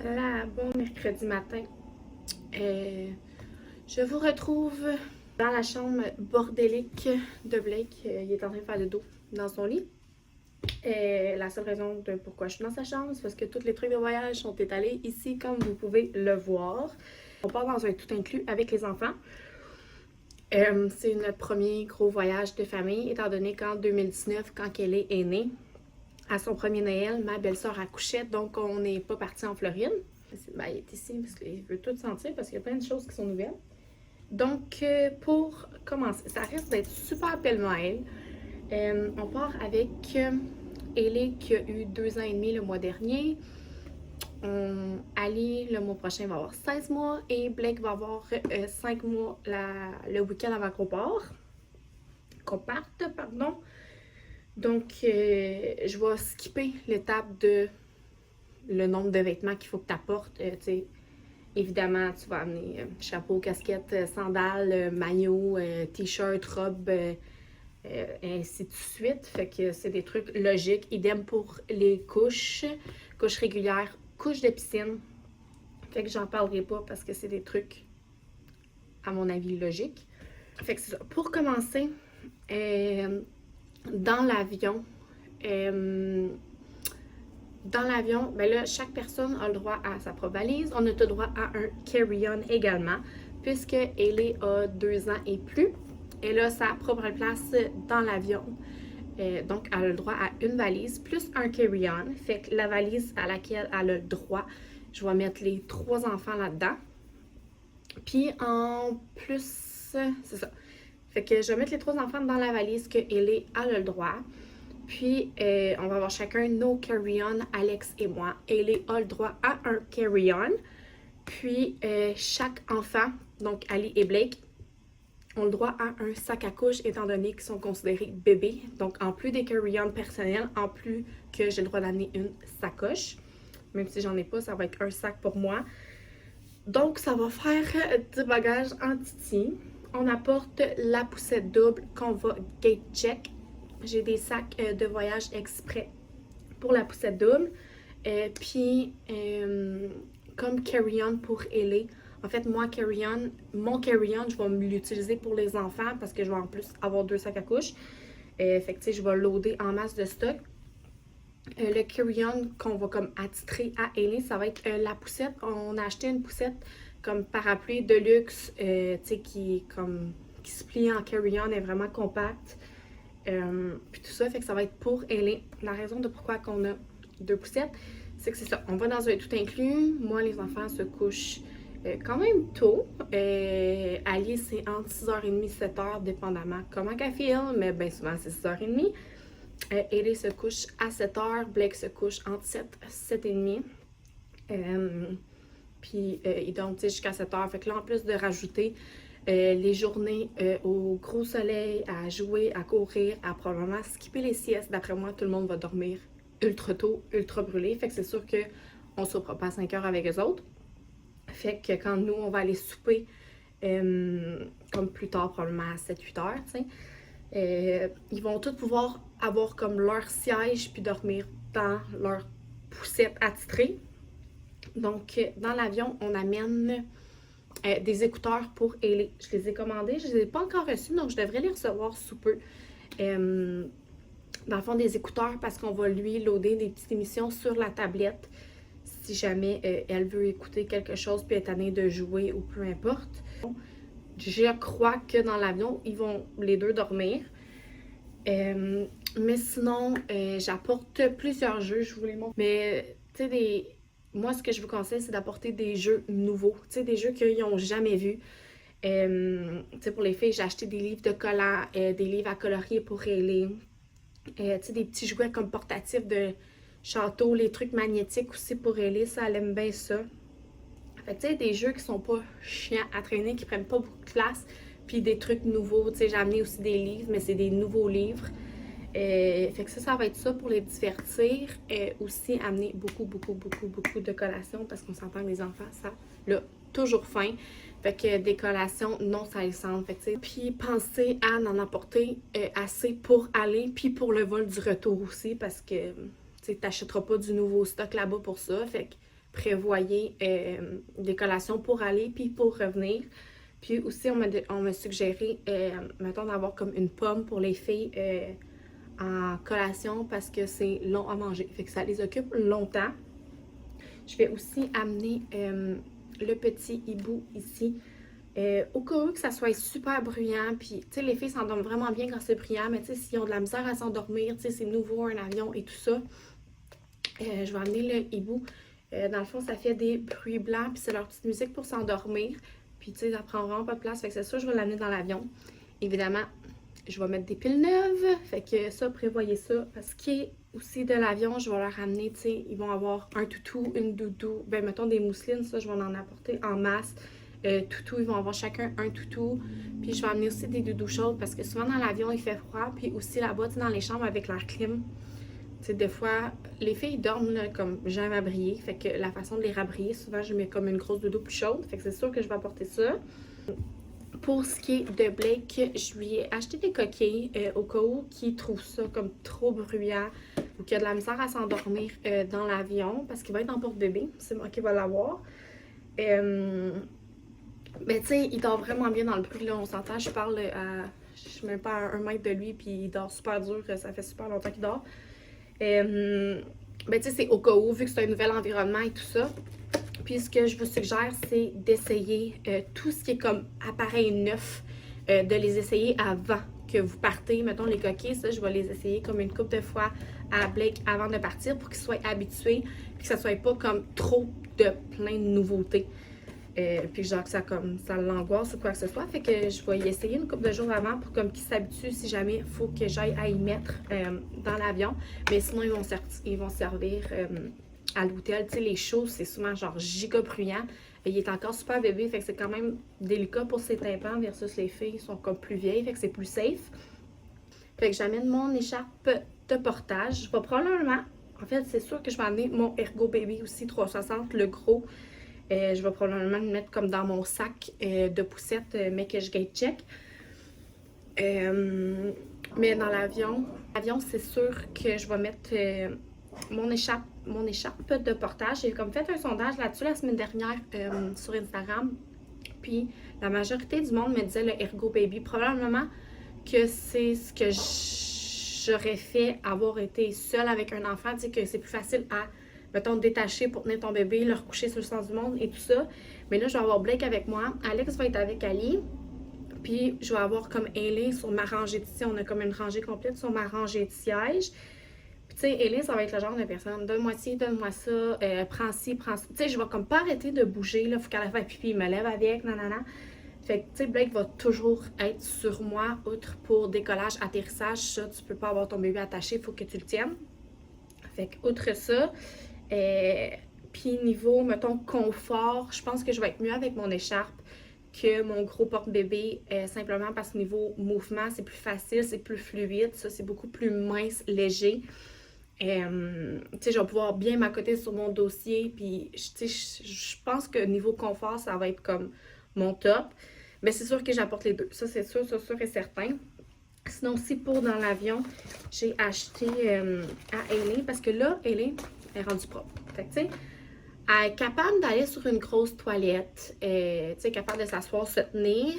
Voilà, bon mercredi matin. Je vous retrouve dans la chambre bordélique de Blake. Il est en train de faire le dos dans son lit. La seule raison de pourquoi je suis dans sa chambre, c'est parce que tous les trucs de voyage sont étalés ici, comme vous pouvez le voir. On part dans un tout inclus avec les enfants. C'est notre premier gros voyage de famille, étant donné qu'en 2019, quand Kelly est née, à son premier Noël, ma belle-sœur accouchait, donc on n'est pas parti en Floride. Ben, il est ici parce qu'il veut tout sentir, parce qu'il y a plein de choses qui sont nouvelles. Donc, pour commencer, ça risque d'être super pêle-mêle. On part avec Ellie qui a eu 2 ans et demi le mois dernier. Ali, le mois prochain, va avoir 16 mois et Blake va avoir 5 mois le week-end avant qu'on parte, pardon. Donc, je vais skipper l'étape de le nombre de vêtements qu'il faut que tu apportes. Évidemment, tu vas amener chapeau, casquette, sandales, maillot, t-shirt, robe, ainsi de suite. Fait que c'est des trucs logiques. Idem pour les couches régulières, couches de piscine. Fait que j'en parlerai pas parce que c'est des trucs, à mon avis, logiques. Fait que c'est ça. Pour commencer, dans l'avion, ben là, chaque personne a le droit à sa propre valise. On a le droit à un carry-on également, puisque Ellie a 2 ans et plus. Elle a sa propre place dans l'avion. Donc, elle a le droit à une valise plus un carry-on. Fait que la valise à laquelle elle a le droit, je vais mettre les 3 enfants là-dedans. Puis en plus, c'est ça. Fait que je vais mettre les 3 enfants dans la valise que Ellie a le droit. Puis, on va avoir chacun nos carry-on, Alex et moi. Ellie a le droit à un carry-on. Puis, chaque enfant, donc Ali et Blake, ont le droit à un sac à couche, étant donné qu'ils sont considérés bébés. Donc, en plus des carry-on personnels, en plus que j'ai le droit d'amener une sacoche. Même si j'en ai pas, ça va être un sac pour moi. Donc, ça va faire du bagage en titi. On apporte la poussette double qu'on va gate check. J'ai des sacs de voyage exprès pour la poussette double. Puis, comme carry-on pour Ellie. En fait, mon carry-on, je vais l'utiliser pour les enfants parce que je vais en plus avoir 2 sacs à couche. Fait que, tu sais, je vais loader en masse de stock. Le carry-on qu'on va comme attitrer à Ellie, ça va être la poussette. On a acheté une poussette comme parapluie de luxe, tu sais, qui se plie en carry-on, est vraiment compacte. Puis tout ça, fait que ça va être pour Ellie. La raison de pourquoi qu'on a 2 poussettes, c'est que c'est ça. On va dans un tout inclus. Moi, les enfants se couchent quand même tôt. Ali, c'est entre 6h30 et 7h, dépendamment comment qu'elle file, mais bien souvent, c'est 6h30. Ellie se couche à 7h, Blake se couche entre 7 et 7h30. Puis ils dorment jusqu'à 7h. Fait que là, en plus de rajouter les journées au gros soleil, à jouer, à courir, à probablement skipper les siestes, d'après moi, tout le monde va dormir ultra tôt, ultra brûlé. Fait que c'est sûr qu'on ne saupera pas à 5h avec eux autres. Fait que quand nous, on va aller souper, comme plus tard, probablement à 7-8h, tu sais, ils vont tous pouvoir avoir comme leur siège puis dormir dans leur poussette attitrée. Donc, dans l'avion, on amène des écouteurs pour Ellie. Je les ai commandés, je les ai pas encore reçus, donc je devrais les recevoir sous peu. Dans le fond, des écouteurs parce qu'on va lui loader des petites émissions sur la tablette si jamais elle veut écouter quelque chose puis être tannée de jouer ou peu importe. Je crois que dans l'avion, ils vont les deux dormir. Mais sinon, j'apporte plusieurs jeux, je vous les montre. Mais, tu sais, moi, ce que je vous conseille, c'est d'apporter des jeux nouveaux. Tu sais, des jeux qu'ils n'ont jamais vus. Tu sais, pour les filles, j'ai acheté des livres de collants, des livres à colorier pour Ellie. Tu sais, des petits jouets comme portatifs de château, les trucs magnétiques aussi pour Ellie, ça, elle aime bien ça. Fait que, tu sais, des jeux qui sont pas chiants à traîner, qui prennent pas beaucoup de place, puis des trucs nouveaux. Tu sais, j'ai amené aussi des livres, mais c'est des nouveaux livres. Fait que ça va être ça pour les divertir. Aussi amener beaucoup de collations parce qu'on s'entend que les enfants, ça l'a toujours faim. Fait que des collations non salissantes. Fait que, puis pensez à en apporter assez pour aller, puis pour le vol du retour aussi parce que tu n'achèteras pas du nouveau stock là-bas pour ça. Fait que prévoyez des collations pour aller puis pour revenir. Puis aussi, on m'a suggéré, mettons, d'avoir comme une pomme pour les filles en collation parce que c'est long à manger. Fait que ça les occupe longtemps. Je vais aussi amener le petit hibou ici. Au cas où que ça soit super bruyant, puis tu sais, les filles s'endorment vraiment bien quand c'est bruyant, mais tu sais, s'ils ont de la misère à s'endormir, tu sais, c'est nouveau, un avion et tout ça, je vais amener le hibou. Dans le fond, ça fait des bruits blancs, puis c'est leur petite musique pour s'endormir. Puis tu sais, ça prend vraiment pas de place, fait que c'est sûr, je vais l'amener dans l'avion. Évidemment, je vais mettre des piles neuves, fait que ça, prévoyez ça. Parce que aussi de l'avion, je vais leur amener, tu sais, ils vont avoir un toutou, une doudou, ben mettons des mousselines, ça, je vais en apporter en masse. Toutou, ils vont avoir chacun un toutou. Puis je vais amener aussi des doudous chaudes parce que souvent dans l'avion, il fait froid. Puis aussi là-bas, tu sais, dans les chambres avec l'air clim, tu sais, des fois, les filles dorment là, comme jamais à briller. Fait que la façon de les rabriller, souvent, je mets comme une grosse doudou plus chaude. Fait que c'est sûr que je vais apporter ça. Pour ce qui est de Blake, je lui ai acheté des coquilles au cas où qu'il trouve ça comme trop bruyant ou qu'il a de la misère à s'endormir dans l'avion parce qu'il va être en porte-bébé. C'est moi qui va l'avoir. Ben, tu sais, il dort vraiment bien dans le bruit. Là, on s'entend, je parle à. Je suis même pas à 1 mètre de lui, puis il dort super dur. Ça fait super longtemps qu'il dort. Ben, tu sais, c'est au cas où, vu que c'est un nouvel environnement et tout ça. Puis, ce que je vous suggère, c'est d'essayer tout ce qui est comme appareil neuf, de les essayer avant que vous partez. Mettons, les coquilles, ça, je vais les essayer comme une couple de fois à Blake avant de partir pour qu'il soit habitué, puis que ça soit pas comme trop de plein de nouveautés. Puis genre que ça l'angoisse ou quoi que ce soit. Fait que je vais y essayer une couple de jours avant pour comme qu'ils s'habituent si jamais il faut que j'aille à y mettre dans l'avion. Mais sinon, ils vont servir à l'hôtel. Tu sais, les shows, c'est souvent genre giga bruyant. Il est encore super bébé, fait que c'est quand même délicat pour ses tympans versus les filles qui sont comme plus vieilles, fait que c'est plus safe. Fait que j'amène mon écharpe de portage. Je vais probablement, en fait, c'est sûr que je vais amener mon Ergo Baby aussi 360, le gros. Je vais probablement le mettre comme dans mon sac de poussettes, mais que je gate check. Mais dans l'avion, c'est sûr que je vais mettre mon écharpe de portage. J'ai comme fait un sondage là-dessus la semaine dernière sur Instagram. Puis la majorité du monde me disait le Ergo Baby. Probablement que c'est ce que j'aurais fait avoir été seule avec un enfant. Tu sais que c'est plus facile à, mettons, détacher pour tenir ton bébé, le recoucher sur le sens du monde et tout ça. Mais là, je vais avoir Blake avec moi. Alex va être avec Ali. Puis, je vais avoir comme Hailey sur ma rangée de siège. On a comme une rangée complète sur ma rangée de siège. Puis, tu sais, Hailey, ça va être le genre de personne. Donne-moi ci, donne-moi ça. Prends ci, prends ça. Tu sais, je vais comme pas arrêter de bouger. Là, faut qu'elle fasse pipi, il me lève avec, nanana. Fait que, tu sais, Blake va toujours être sur moi, outre pour décollage, atterrissage. Ça, tu peux pas avoir ton bébé attaché, il faut que tu le tiennes. Fait que, outre ça, puis niveau, mettons, confort, je pense que je vais être mieux avec mon écharpe que mon gros porte-bébé, simplement parce que niveau mouvement, c'est plus facile, c'est plus fluide, ça, c'est beaucoup plus mince, léger. Tu sais, je vais pouvoir bien m'accoter sur mon dossier, puis tu sais, je pense que niveau confort, ça va être comme mon top. Mais c'est sûr que j'apporte les deux, ça c'est sûr et certain. Sinon aussi, pour dans l'avion, j'ai acheté à Hailey, parce que là, Hailey est rendue propre. Fait que, tu sais, elle est capable d'aller sur une grosse toilette, tu sais, capable de s'asseoir, se tenir,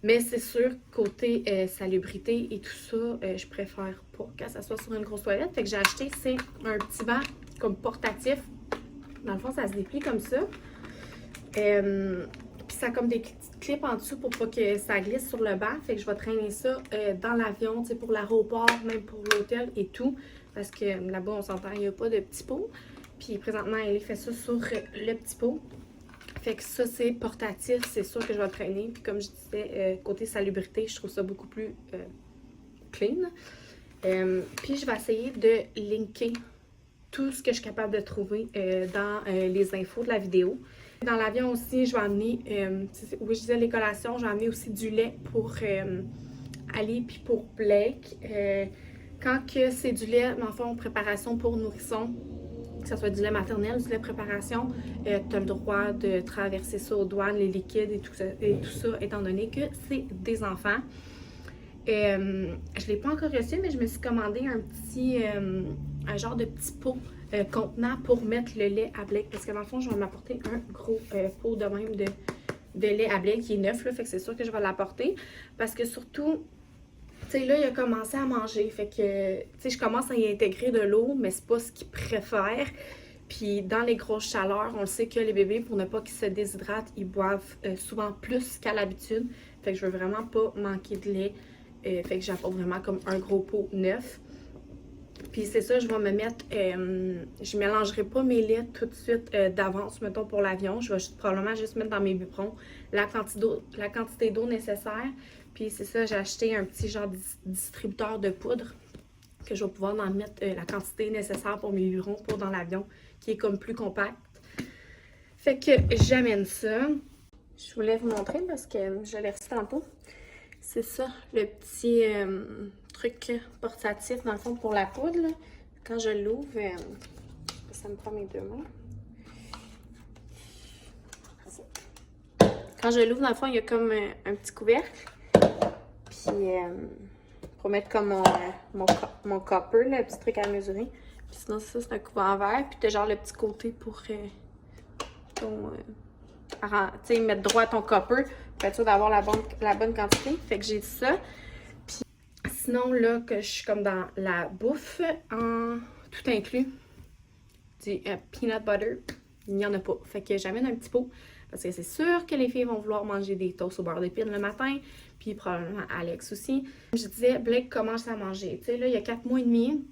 mais c'est sûr, côté salubrité et tout ça, je préfère pas qu'elle s'assoie sur une grosse toilette. Fait que j'ai acheté, c'est un petit banc comme portatif. Dans le fond, ça se déplie comme ça. Puis ça a comme des petites clips en dessous pour pas que ça glisse sur le banc. Fait que je vais traîner ça dans l'avion, tu sais, pour l'aéroport, même pour l'hôtel et tout. Parce que là-bas, on s'entend, il n'y a pas de petit pot. Puis présentement, elle fait ça sur le petit pot. Fait que ça, c'est portatif, c'est sûr que je vais le traîner. Puis comme je disais, côté salubrité, je trouve ça beaucoup plus clean. Puis je vais essayer de linker tout ce que je suis capable de trouver dans les infos de la vidéo. Dans l'avion aussi, je vais amener, oui, je disais les collations, je vais amener aussi du lait pour Ali puis pour Blake. Quand que c'est du lait, en fond, préparation pour nourrisson, que ce soit du lait maternel, du lait préparation, tu as le droit de traverser ça aux douanes, les liquides et tout ça, étant donné que c'est des enfants. Je ne l'ai pas encore reçu, mais je me suis commandé un genre de petit pot contenant pour mettre le lait à Blake. Parce que dans le fond, je vais m'apporter un gros pot de même de lait à Blake qui est neuf, là. Fait que c'est sûr que je vais l'apporter. Parce que surtout, tu sais, là, il a commencé à manger. Fait que, tu sais, je commence à y intégrer de l'eau, mais c'est pas ce qu'il préfère. Puis dans les grosses chaleurs, on le sait que les bébés, pour ne pas qu'ils se déshydratent, ils boivent souvent plus qu'à l'habitude. Fait que je veux vraiment pas manquer de lait. Fait que j'apporte vraiment comme un gros pot neuf. Puis c'est ça, je vais me mettre... je mélangerai pas mes laits tout de suite d'avance, mettons, pour l'avion. Je vais probablement juste mettre dans mes biberons la quantité d'eau nécessaire. Puis c'est ça, j'ai acheté un petit genre distributeur de poudre que je vais pouvoir en mettre la quantité nécessaire pour mes biberons pour dans l'avion, qui est comme plus compact. Fait que j'amène ça. Je voulais vous montrer parce que je l'ai reçu tantôt. C'est ça, le petit truc portatif dans le fond pour la poudre. Là. Quand je l'ouvre, ça me prend mes deux mains. Quand je l'ouvre, dans le fond, il y a comme un petit couvercle. Puis pour mettre comme mon copper, là, le petit truc à mesurer. Puis sinon, ça, c'est un couvert en verre. Puis t'as genre le petit côté pour ton... tu sais, mettre droit à ton copper pour être sûr d'avoir la bonne quantité. Fait que j'ai ça. Puis sinon, là, que je suis comme dans la bouffe, en tout inclus, du peanut butter, il n'y en a pas. Fait que j'amène un petit pot. Parce que c'est sûr que les filles vont vouloir manger des toasts au beurre d'épines le matin. Puis probablement Alex aussi. Je disais, Blake commence à manger. Tu sais, là, il y a 4 mois et demi,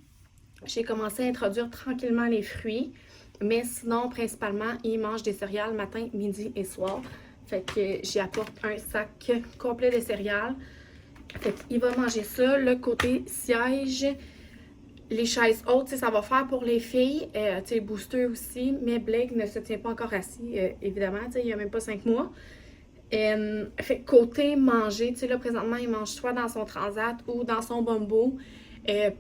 j'ai commencé à introduire tranquillement les fruits. Mais sinon, principalement, il mange des céréales matin, midi et soir. Fait que j'y apporte un sac complet de céréales. Fait qu'il va manger ça. Le côté siège, les chaises hautes, ça va faire pour les filles. Tu sais, booster aussi. Mais Blake ne se tient pas encore assis, évidemment. Tu sais, il n'y a même pas 5 mois. Fait côté manger, tu sais, là, présentement, il mange soit dans son transat ou dans son bumbo.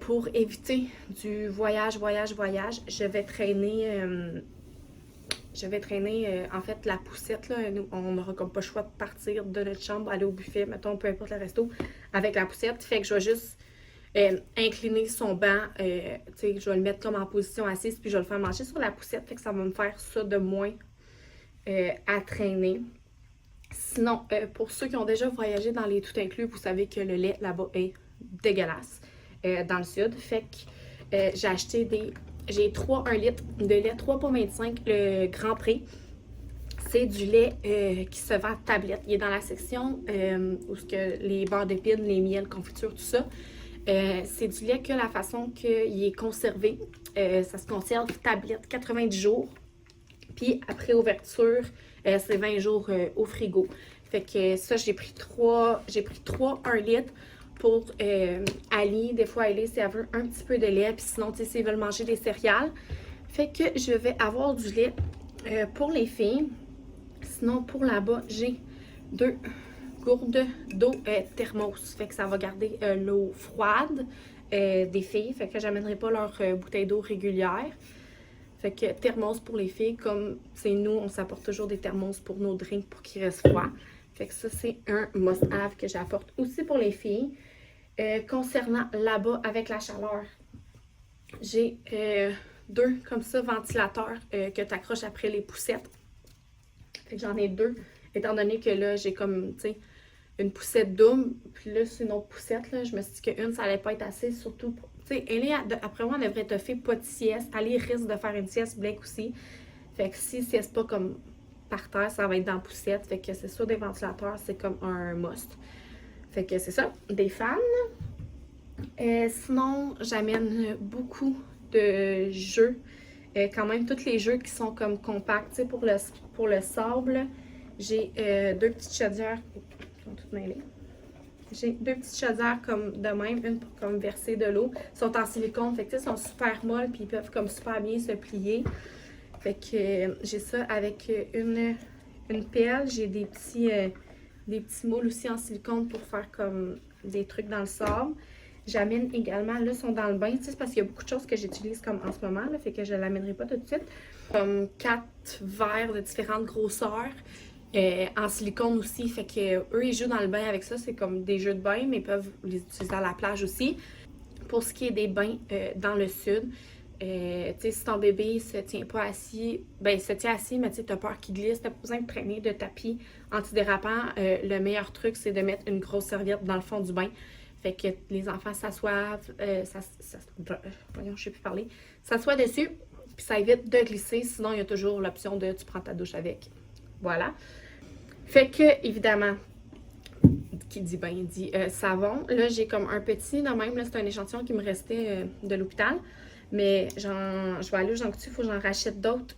Pour éviter du voyage, je vais traîner en fait la poussette. Là. Nous, on n'aura comme pas le choix de partir de notre chambre, aller au buffet, mettons, peu importe le resto, avec la poussette. Fait que je vais juste incliner son banc, tu sais, je vais le mettre comme en position assise, puis je vais le faire manger sur la poussette. Fait que ça va me faire ça de moins à traîner. Sinon, pour ceux qui ont déjà voyagé dans les tout inclus, vous savez que le lait là-bas est dégueulasse. Dans le sud. Fait que j'ai acheté j'ai 1 litre de lait 3,25 le Grand Prix. C'est du lait qui se vend à tablette. Il est dans la section où les beurres d'épines, les miels, confitures, tout ça. C'est du lait que la façon qu'il est conservé, ça se conserve tablette 90 jours. Puis après ouverture, c'est 20 jours au frigo. Fait que ça, j'ai pris 3 1 litre. Pour Ali, des fois Ali, si elle veut un petit peu de lait, puis sinon, tu sais, s'ils veulent manger des céréales. Fait que je vais avoir du lait pour les filles. Sinon, pour là-bas, j'ai 2 gourdes d'eau thermos. Fait que ça va garder l'eau froide des filles. Fait que j'amènerai pas leur bouteille d'eau régulière. Fait que thermos pour les filles, comme c'est nous, on s'apporte toujours des thermos pour nos drinks pour qu'ils restent froids. Fait que ça, c'est un must-have que j'apporte aussi pour les filles. Concernant là-bas avec la chaleur, j'ai 2 comme ça ventilateurs que tu accroches après les poussettes. Fait que j'en ai 2, étant donné que là, j'ai comme, tu sais, une poussette double, puis là, c'est une autre poussette, là. Je me suis dit qu'une, ça allait pas être assez, surtout, tu sais, Ellie, après moi, elle devrait étoffer pas de sieste. Ali risque de faire une sieste, Blake aussi. Fait que si sieste pas comme par terre, ça va être dans la poussette. Fait que c'est sûr, des ventilateurs, c'est comme un must. Fait que c'est ça, des fans. Sinon, j'amène beaucoup de jeux. Quand même, tous les jeux qui sont comme compacts. Tu sais, pour le sable, j'ai 2 petites chaudières. Ils sont toutes mêlées. J'ai 2 petites chaudières comme de même, une pour comme verser de l'eau. Ils sont en silicone, fait que ils sont super molles, puis ils peuvent comme super bien se plier. Fait que j'ai ça avec une pelle. J'ai des petits moules aussi en silicone pour faire comme des trucs dans le sable. J'amène également, là, ils sont dans le bain, tu sais, c'est parce qu'il y a beaucoup de choses que j'utilise comme en ce moment, là, fait que je ne l'amènerai pas tout de suite. Comme 4 verres de différentes grosseurs, en silicone aussi, fait que eux, ils jouent dans le bain avec ça, c'est comme des jeux de bain, mais ils peuvent les utiliser à la plage aussi. Pour ce qui est des bains dans le sud, tu sais, si ton bébé se tient pas assis, ben, il se tient assis, mais tu sais, t'as peur qu'il glisse, t'as pas besoin de traîner de tapis antidérapant. Le meilleur truc, c'est de mettre une grosse serviette dans le fond du bain. Fait que les enfants s'assoient, voyons, je sais plus parler, s'assoient dessus, puis ça évite de glisser. Sinon, il y a toujours l'option de tu prends ta douche avec. Voilà. Fait que, évidemment, qui dit bain, dit savon. Là, j'ai comme un petit, de même, là, c'est un échantillon qui me restait de l'hôpital. Mais je vais aller au Jean Coutu, il faut que j'en rachète d'autres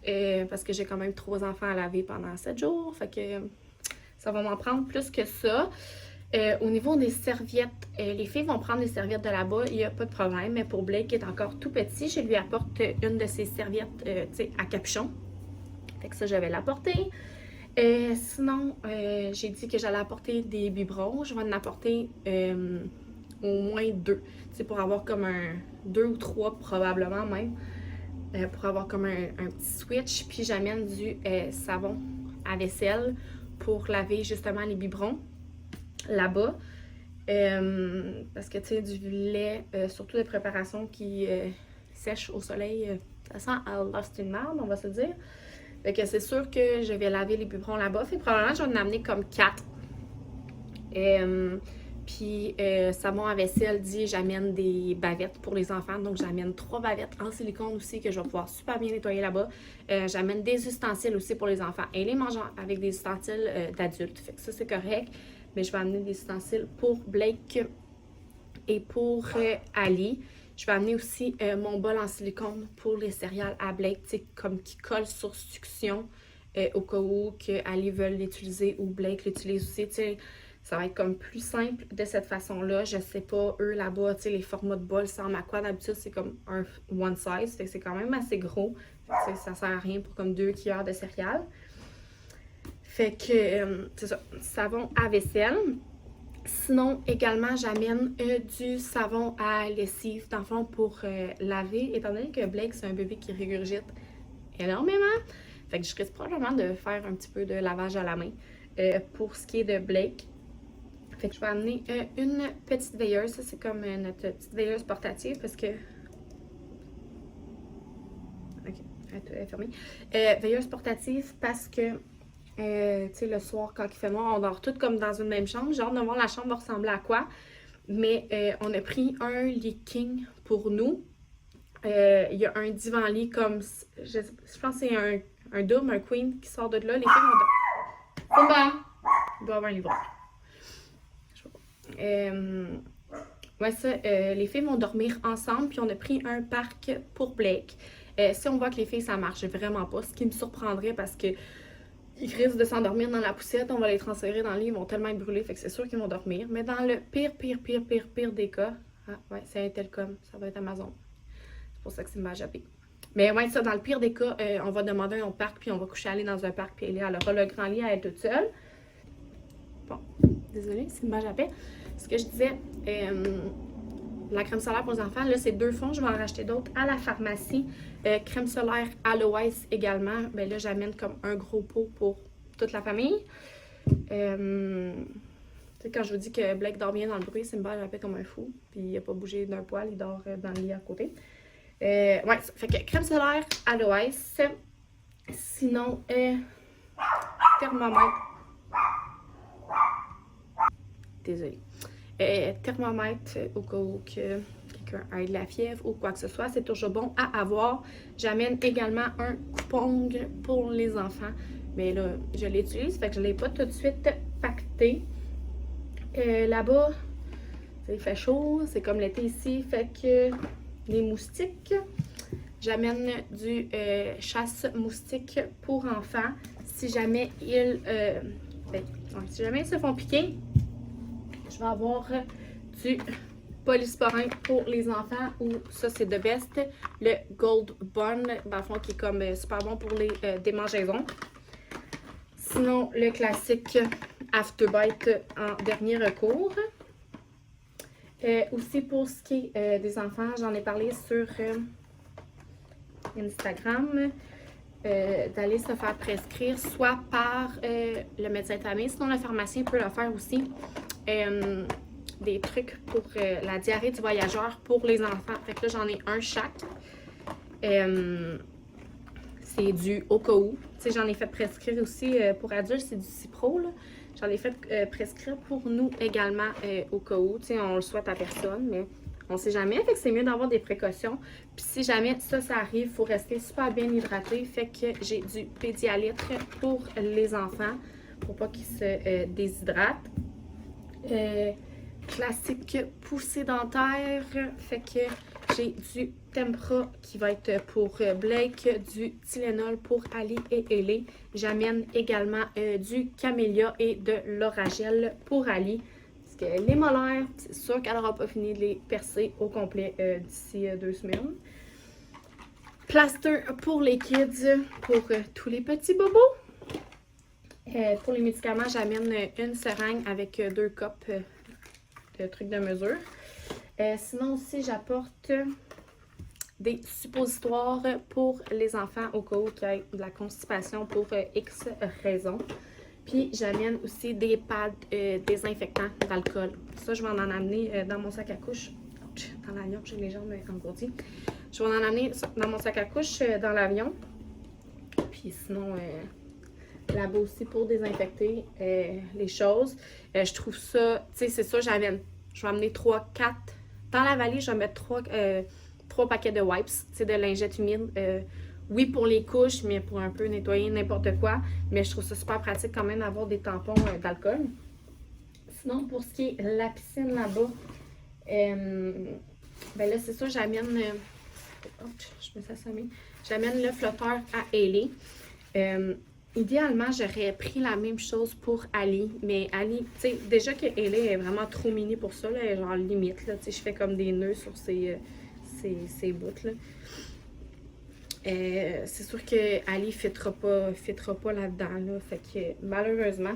parce que j'ai quand même 3 enfants à laver pendant 7 jours. Fait que ça va m'en prendre plus que ça. Au niveau des serviettes, les filles vont prendre des serviettes de là-bas, il n'y a pas de problème. Mais pour Blake, qui est encore tout petit, je lui apporte une de ses serviettes à capuchon. Fait que ça, je vais l'apporter. Sinon, j'ai dit que j'allais apporter des biberons. Je vais en apporter au moins 2. C'est pour avoir comme 2 ou 3 probablement même. Pour avoir comme un petit switch. Puis j'amène du savon à vaisselle pour laver justement les biberons là-bas. Parce que tu sais, du lait, surtout de préparation qui sèche au soleil, ça sent à lost in marde, on va se dire. Fait que c'est sûr que je vais laver les biberons là-bas. Fait que probablement, je vais en amener comme 4. Puis, savon à vaisselle dit j'amène des bavettes pour les enfants. Donc, j'amène 3 bavettes en silicone aussi que je vais pouvoir super bien nettoyer là-bas. J'amène des ustensiles aussi pour les enfants et les mangeants avec des ustensiles d'adultes. Fait que ça, c'est correct. Mais je vais amener des ustensiles pour Blake et pour Ali. Je vais amener aussi mon bol en silicone pour les céréales à Blake, tu sais, comme qui colle sur succion au cas où que Ali veut l'utiliser ou Blake l'utilise aussi, tu sais. Ça va être comme plus simple de cette façon-là. Je sais pas, eux là-bas, tu sais, les formats de bol sans à quoi d'habitude, c'est comme un one size. Fait que c'est quand même assez gros. Fait que ça sert à rien pour comme 2 cuillères de céréales. Fait que, c'est ça, savon à vaisselle. Sinon, également, j'amène du savon à lessive, dans le fond, pour laver. Étant donné que Blake, c'est un bébé qui régurgite énormément. Fait que je risque probablement de faire un petit peu de lavage à la main pour ce qui est de Blake. Fait que je vais amener une petite veilleuse. Ça, c'est comme notre petite veilleuse portative parce que... Ok, elle est fermée. Veilleuse portative parce que, tu sais, le soir, quand il fait noir, on dort toutes comme dans une même chambre. J'ai hâte de voir la chambre va ressembler à quoi. Mais on a pris un lit king pour nous. Il y a un divan-lit comme... Je pense que c'est un double, un queen qui sort de là. Les filles vont... Simba! Il doit y avoir un livre. Ouais, ça, les filles vont dormir ensemble, puis on a pris un parc pour Blake. Si on voit que les filles, ça marche vraiment pas, ce qui me surprendrait parce que ils risquent de s'endormir dans la poussette, on va les transférer dans le lit, ils vont tellement être brûlés, fait que c'est sûr qu'ils vont dormir. Mais dans le pire des cas, ah ouais, c'est Intelcom, ça va être Amazon. C'est pour ça que c'est ma jappée. Mais ouais, ça, dans le pire des cas, on va demander un parc, puis on va coucher aller dans un parc, puis elle aura le grand lit à elle toute seule. Bon, désolée, c'est une jappée. Ce que je disais, la crème solaire pour les enfants, là, c'est 2 fonds. Je vais en racheter d'autres à la pharmacie. Crème solaire Aloès également. Ben là, j'amène comme un gros pot pour toute la famille. Tu sais, quand je vous dis que Blake dort bien dans le bruit, c'est une balle comme un fou. Puis il n'a pas bougé d'un poil, il dort dans le lit à côté. Ouais, fait que crème solaire Aloès. Sinon, thermomètre. Désolée. Thermomètre au cas où que quelqu'un ait de la fièvre ou quoi que ce soit, c'est toujours bon à avoir. J'amène également un coupon pour les enfants, mais là, je l'utilise, fait que je ne l'ai pas tout de suite pacté. Là-bas, il fait chaud, c'est comme l'été ici, fait que les moustiques, j'amène du chasse-moustique pour enfants. Si jamais ils se font piquer, je vais avoir du polysporin pour les enfants ou ça c'est de best, le Gold Bond, dans le fond qui est comme super bon pour les démangeaisons. Sinon le classique Afterbite en dernier recours. Aussi pour ce qui est des enfants, j'en ai parlé sur Instagram. D'aller se faire prescrire soit par le médecin de famille, sinon le pharmacien peut le faire aussi. Des trucs pour la diarrhée du voyageur pour les enfants. Fait que là, j'en ai un chaque. C'est du au cas où. Tu sais, j'en ai fait prescrire aussi pour adultes, c'est du Cipro, là. J'en ai fait prescrire pour nous également au cas où. Tu sais, on le souhaite à personne, mais on sait jamais. Fait que c'est mieux d'avoir des précautions. Puis si jamais ça arrive, il faut rester super bien hydraté. Fait que j'ai du Pédialytre pour les enfants, pour pas qu'ils se déshydratent. Classique poussée dentaire. Fait que j'ai du Tempra qui va être pour Blake, du Tylenol pour Ali et Ellie. J'amène également du Camellia et de l'Oragel pour Ali. Parce que les molaires, c'est sûr qu'elle n'aura pas fini de les percer au complet d'ici 2 semaines. Plaster pour les kids, pour tous les petits bobos. Pour les médicaments, j'amène une seringue avec 2 copes de trucs de mesure. Sinon aussi, j'apporte des suppositoires pour les enfants au cas où il y ait de la constipation pour X raisons. Puis j'amène aussi des pads désinfectants d'alcool. Ça, je vais en amener dans mon sac à couche. Dans l'avion, j'ai les jambes engourdies. Je vais en amener dans mon sac à couche dans l'avion. Puis sinon, là-bas aussi pour désinfecter les choses. Je trouve ça, tu sais, c'est ça, je vais amener 3, 4. Dans la valise, je vais mettre 3 paquets de wipes, tu sais, de lingettes humides. Oui, pour les couches, mais pour un peu nettoyer n'importe quoi. Mais je trouve ça super pratique quand même d'avoir des tampons d'alcool. Sinon, pour ce qui est la piscine là-bas, ben là, c'est ça, j'amène... je me suis assommée. J'amène le flotteur à Ellie. Idéalement, j'aurais pris la même chose pour Ali, mais Ali, tu sais, déjà que Ellie est vraiment trop mini pour ça, là, elle est genre limite, là, tu sais, je fais comme des nœuds sur ses bouts, là. C'est sûr que Ali ne fitera pas là-dedans, là, fait que malheureusement,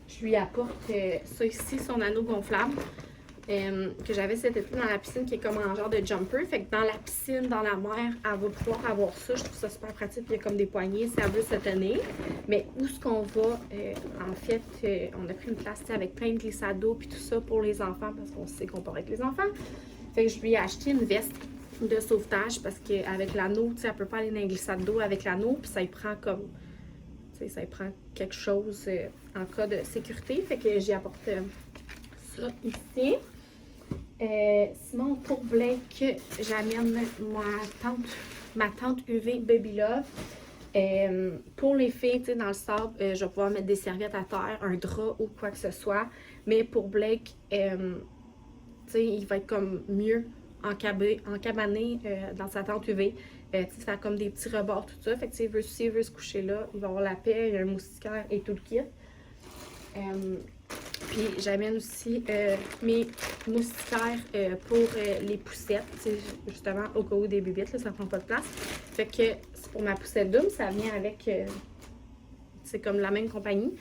je lui apporte ça ici, son anneau gonflable. Que j'avais cet été dans la piscine qui est comme un genre de jumper. Fait que dans la piscine, dans la mer, elle va pouvoir avoir ça. Je trouve ça super pratique. Il y a comme des poignées si elle veut se tenir. Mais où est-ce qu'on va? En fait, on a pris une place avec plein de glissades d'eau puis tout ça pour les enfants parce qu'on sait qu'on part avec les enfants. Fait que je lui ai acheté une veste de sauvetage parce qu'avec l'anneau, tu sais, elle peut pas aller dans les glissades d'eau avec l'anneau. Puis ça y prend comme... Tu sais, ça y prend quelque chose en cas de sécurité. Fait que j'y apporte ça ici. Sinon, pour Blake, j'amène ma tente UV Baby Love. Pour les filles, tu sais, dans le sable, je vais pouvoir mettre des serviettes à terre, un drap ou quoi que ce soit. Mais pour Blake, tu sais, il va être comme mieux encabané dans sa tente UV. Tu sais, ça a comme des petits rebords, tout ça. Fait que s'il veut se coucher là, il va avoir la paix, il y a un moustiquaire et tout le kit. Puis j'amène aussi mes moustiquaires pour les poussettes, justement au cas où des bébites, là, ça prend pas de place. Fait que c'est pour ma poussette double, ça vient avec, c'est comme la même compagnie.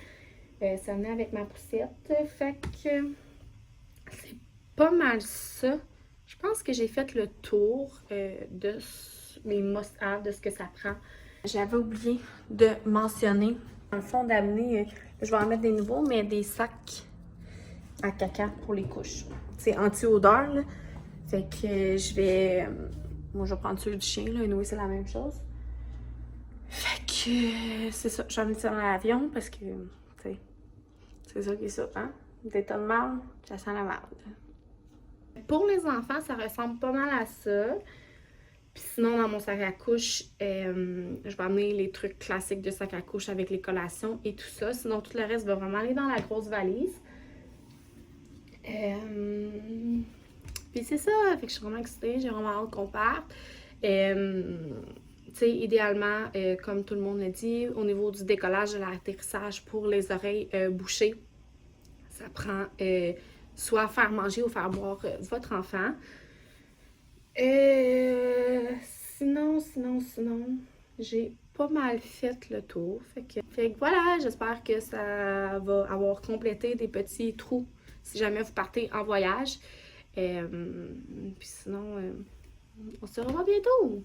Ça vient avec ma poussette, fait que c'est pas mal ça. Je pense que j'ai fait le tour de mes must-have, de ce que ça prend. J'avais oublié de mentionner, dans le fond, d'amener, je vais en mettre des nouveaux, mais des sacs à caca pour les couches. C'est anti-odeur, là. Fait que je vais... moi, je vais prendre celui du chien, là. Et nous, c'est la même chose. Fait que c'est ça. Je vais mettre ça dans l'avion parce que, tu sais, c'est ça qui est ça, hein? Des tonnes de marde, ça sent la marde. Pour les enfants, ça ressemble pas mal à ça. Puis sinon, dans mon sac à couche, je vais amener les trucs classiques de sac à couche avec les collations et tout ça. Sinon, tout le reste va vraiment aller dans la grosse valise. Puis c'est ça, fait que je suis vraiment excitée, j'ai vraiment hâte qu'on parte. Tu sais, idéalement, comme tout le monde l'a dit, au niveau du décollage de l'atterrissage pour les oreilles bouchées, ça prend soit faire manger ou faire boire votre enfant. Sinon, j'ai pas mal fait le tour. Fait que voilà, j'espère que ça va avoir complété des petits trous si jamais vous partez en voyage. Puis sinon, on se revoit bientôt!